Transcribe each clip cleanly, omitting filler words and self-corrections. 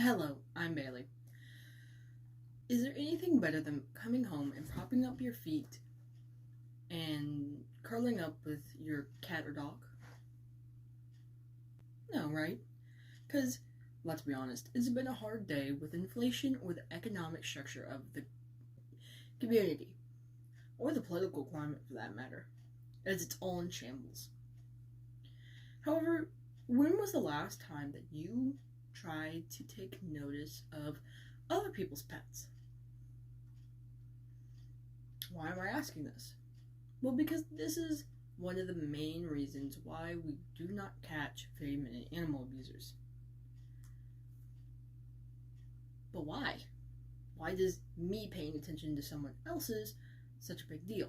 Hello, I'm Bailey. Is there anything better than coming home and propping up your feet and curling up with your cat or dog? No, right? Because, let's be honest, it's been a hard day with inflation or the economic structure of the community, or the political climate for that matter, as it's all in shambles. However, when was the last time that you tried to take notice of other people's pets? Why am I asking this? Well, because this is one of the main reasons why we do not catch very many animal abusers. But why? Why does me paying attention to someone else's such a big deal?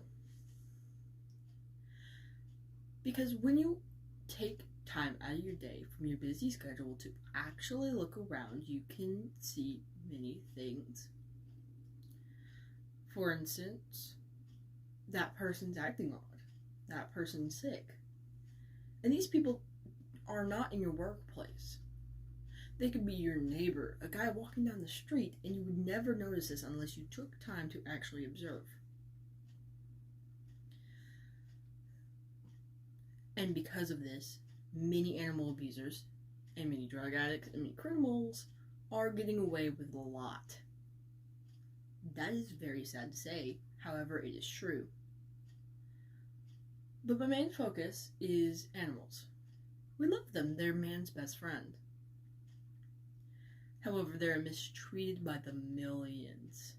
Because when you take time out of your day from your busy schedule to actually look around, you can see many things. For instance, that person's acting odd, that person's sick. And these people are not in your workplace. They could be your neighbor, a guy walking down the street, and you would never notice this unless you took time to actually observe. And because of this, many animal abusers and many drug addicts and many criminals are getting away with a lot. That is very sad to say, however, it is true. But my main focus is animals. We love them, they're man's best friend. However, they are mistreated by the millions.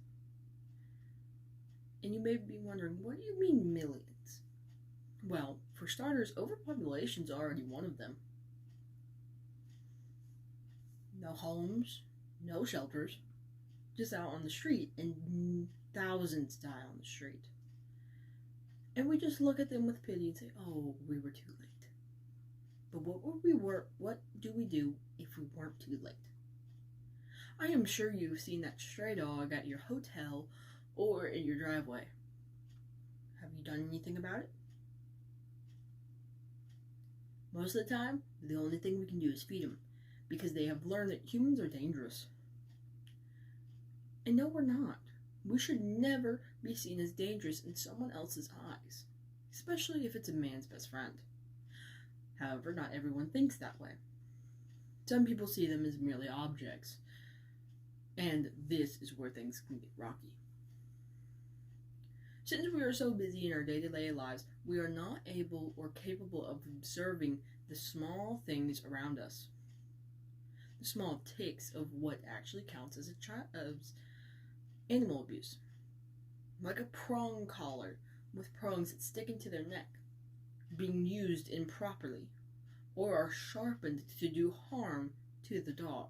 And you may be wondering, what do you mean millions? Well, for starters, overpopulation is already one of them. No homes, no shelters, just out on the street, and thousands die on the street. And we just look at them with pity and say, oh, we were too late. But what do we do if we weren't too late? I am sure you've seen that stray dog at your hotel or in your driveway. Have you done anything about it? Most of the time, the only thing we can do is feed them, because they have learned that humans are dangerous. And no, we're not. We should never be seen as dangerous in someone else's eyes, especially if it's a man's best friend. However, not everyone thinks that way. Some people see them as merely objects, and this is where things can get rocky. Since we are so busy in our day-to-day lives, we are not able or capable of observing the small things around us. The small ticks of what actually counts as animal abuse. Like a prong collar with prongs that stick into their neck, being used improperly, or are sharpened to do harm to the dog.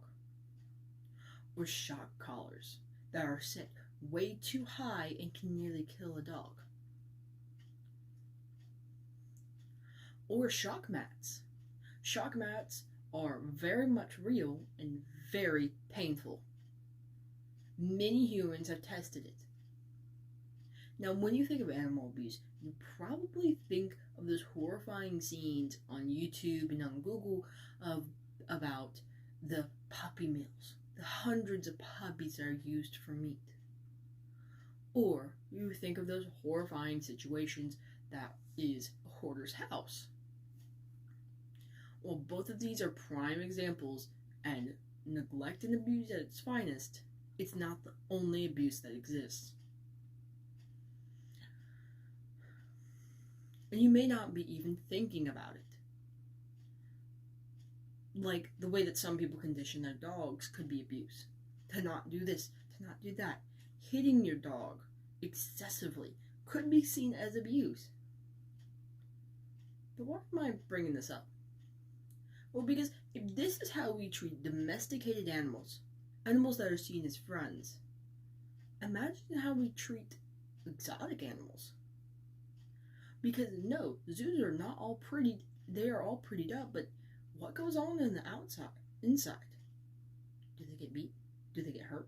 Or shock collars that are set way too high and can nearly kill a dog. Or shock mats. Shock mats are very much real and very painful. Many humans have tested it. Now, when you think of animal abuse, you probably think of those horrifying scenes on YouTube and on Google about the puppy mills, the hundreds of puppies that are used for meat. Or you think of those horrifying situations that is a hoarder's house. Well, both of these are prime examples, and neglect and abuse at its finest, it's not the only abuse that exists. And you may not be even thinking about it. Like the way that some people condition their dogs could be abuse. To not do this, to not do that. Hitting your dog excessively could be seen as abuse. But why am I bringing this up? Well, because if this is how we treat domesticated animals that are seen as friends, imagine how we treat exotic animals. Because no, zoos are not all pretty, they are all prettied up, but what goes on in the inside? Do they get beat? Do they get hurt?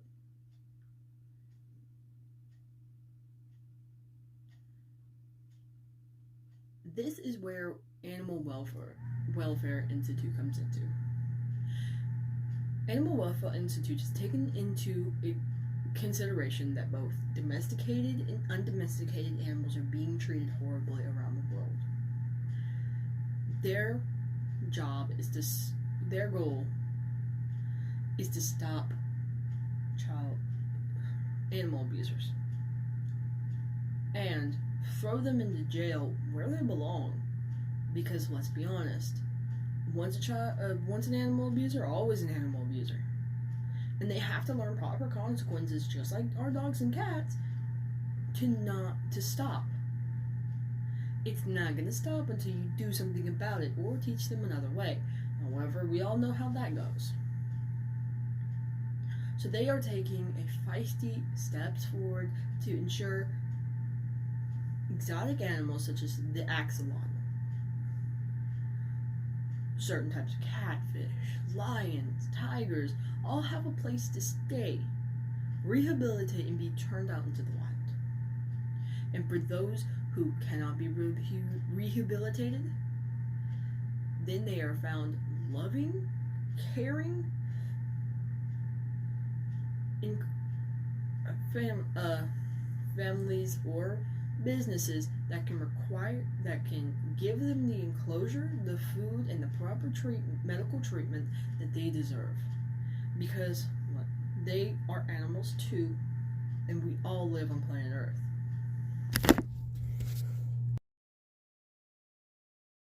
This is where Animal Welfare Institute comes into. Animal Welfare Institute has taken into consideration that both domesticated and undomesticated animals are being treated horribly around the world. Their goal is to stop animal abusers and throw them into jail where they belong. Because let's be honest, once an animal abuser, always an animal abuser, and they have to learn proper consequences, just like our dogs and cats, to stop. It's not going to stop until you do something about it or teach them another way. However, we all know how that goes. So they are taking a feisty steps forward to ensure exotic animals such as the axolotl, certain types of catfish, lions, tigers, all have a place to stay, rehabilitate, and be turned out into the wild. And for those who cannot be rehabilitated, then they are found loving, caring, in families or businesses that can give them the enclosure, the food, and the proper medical treatment that they deserve. Because they are animals too, and we all live on planet Earth.